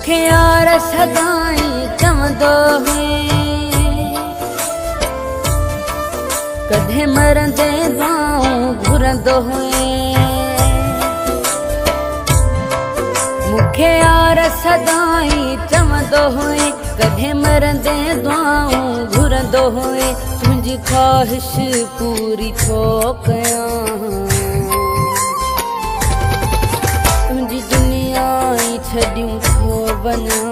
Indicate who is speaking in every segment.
Speaker 1: मुखे यार सदाई चवंदो हुए कॾहिं मरंदे दुआऊं घुरंदो हुए मुखे यार सदाई चवंदो हुए कॾहिं मरंदे दुआऊं घुरंदो हुए तुंहिंजी ख़्वाहिश पूरी छो कयां तुंहिंजी दुनिया ई छॾियूं छो वञां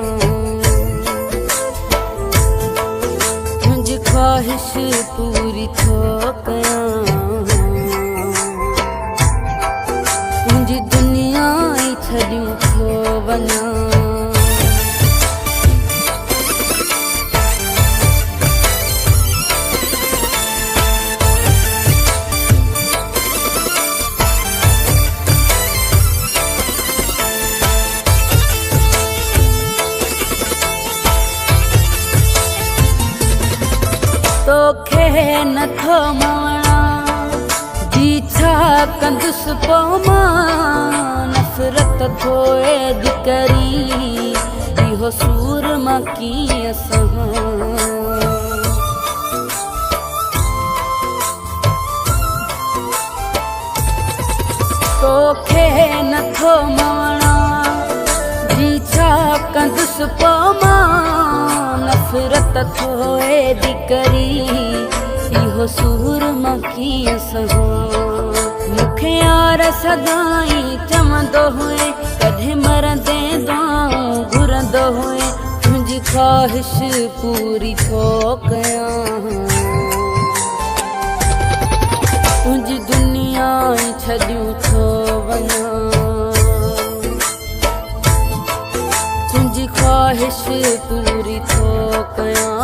Speaker 1: तुंहिंजी ख़्वाहिश पूरी छो कयां तुंहिंजी दुनिया ई छॾियूं छो वञां तोखे नथो मवणा जी छा कंदुसि पोइ मां नफ़रत थोए करी इहो सूर मां कीअं सहां तोखे नथो मवणा जी छा कंदुसि पोइ मां नफ़रत थोए करी इहो सूर मां कीअं सहां मुखे यार सदाई चवंदो हुए कॾहिं मरंदे दुआऊं घुरंदो हुए तुंहिंजी ख़्वाहिश पूरी छो कयां तुंहिंजी दुनिया ई छॾियूं छो वञां तुंहिंजी ख़्वाहिश पूरी छो कयां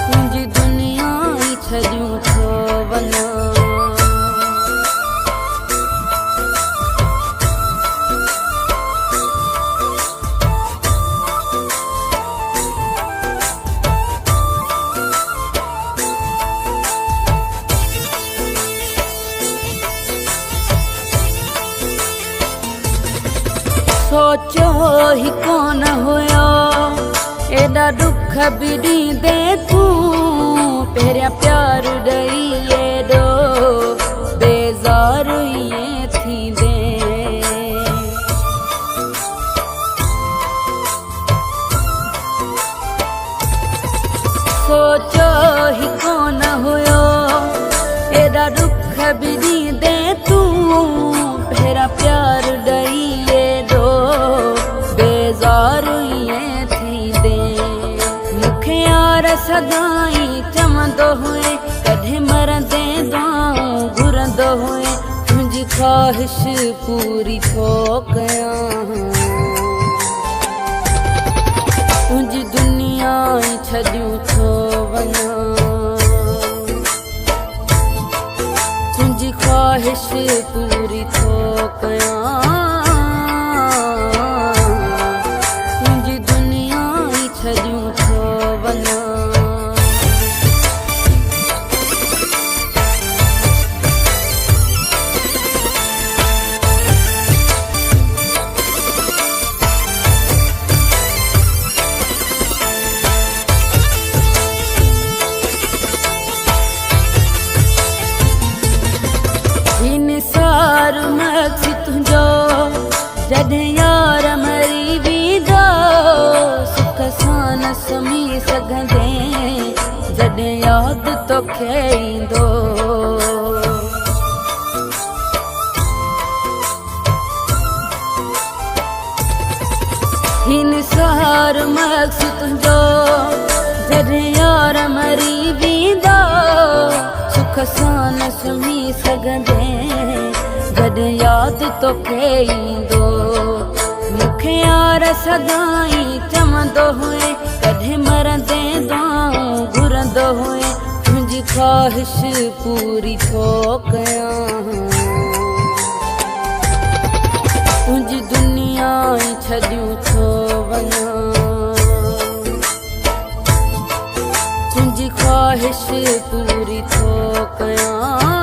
Speaker 1: तुंहिंजी दुनिया ई छॾियूं छो वञां सोचो ही कोन हुयो एॾा दुख बि ॾींदे तूं पहिरियां प्यार ॾेई एॾो बेज़ार ईअं थींदे सोचो ही कोन हुयो एॾा दुख बि ॾींदे तूं पहिरियां प्यार ॾेई सदाई चवंदो हुए कॾहिं मरंदे दुआऊं घुरंदो हुए तुंहिंजी ख़्वाहिश पूरी छो कयां तुंहिंजी दुनिया ई छॾियूं छो वञां तुंहिंजी ख़्वाहिश पूरी छो कयां तुंहिंजी दुनिया ई छॾियूं छो वञां तुंहिंजो जॾहिं यार मरी वेंदो सुख सां न सुम्ही सघंदे जॾहिं यादि तोखे ईंदो हिन सार मक़्सद तुंहिंजो जॾहिं यार मरी वेंदो सुख सां न सुम्ही सघंदे जॾहिं यादि तोखे ईंदो मुखे यार सदाई चवंदो हुए कॾहिं मरंदे दुआऊं घुरंदो हुए तुंहिंजी ख़्वाहिश पूरी छो कयां तुंहिंजी दुनिया ई छॾियूं छो वञां तुंहिंजी ख़्वाहिश पूरी छो कयां